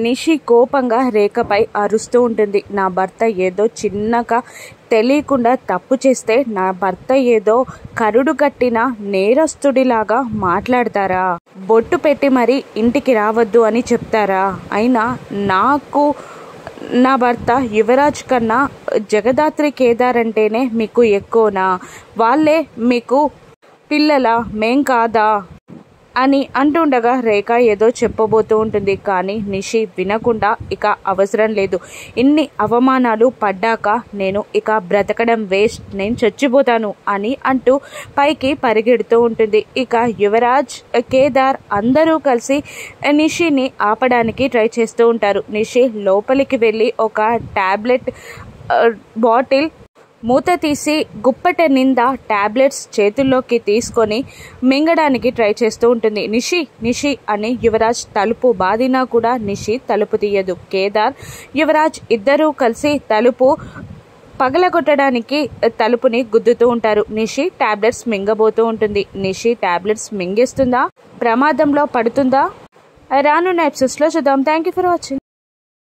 నిషి కోపంగా రేఖపై అరుస్తూ ఉంటుంది. నా భర్త ఏదో చిన్నగా తెలియకుండా తప్పు చేస్తే నా భర్త ఏదో కరుడు కట్టిన నేరస్తుడిలాగా మాట్లాడతారా? బొట్టు పెట్టి మరి ఇంటికి రావద్దు అని చెప్తారా? అయినా నాకు నా భర్త యువరాజ్ కన్నా జగదాత్రి కేదార్ అంటేనే మీకు ఎక్కువనా? వాళ్ళే మీకు పిల్లలా, మేం కాదా అని అంటుండగా రేఖ ఏదో చెప్పబోతూ ఉంటుంది. కానీ నిషి వినకుండా ఇక అవసరం లేదు, ఇన్ని అవమానాలు పడ్డాక నేను ఇక బ్రతకడం వేస్ట్, నేను చచ్చిపోతాను అని అంటూ పైకి పరిగెడుతూ ఉంటుంది. ఇక యువరాజ్, కేదార్ అందరూ కలిసి నిషిని ఆపడానికి ట్రై చేస్తూ ఉంటారు. నిషి లోపలికి వెళ్ళి ఒక టాబ్లెట్ బాటిల్ మూత తీసి గుప్పట నిండా టాబ్లెట్స్ చేతుల్లోకి తీసుకొని మింగడానికి ట్రై చేస్తూ ఉంటుంది. నిషి నిషి అని యువరాజ్ తలుపు బాదినా కూడా నిషి తలుపు తీయదు. కేదార్, యువరాజ్ ఇద్దరూ కలిసి తలుపు పగలగొట్టడానికి తలుపుని గుద్దుతూ ఉంటారు. నిషి టాబ్లెట్స్ మింగబోతూ ఉంటుంది. నిషి టాబ్లెట్స్ మింగేస్తుందా? ప్రమాదంలో పడుతుందా? రానున్న ఎపిసోడ్స్లో చూద్దాం. Thank you for watching.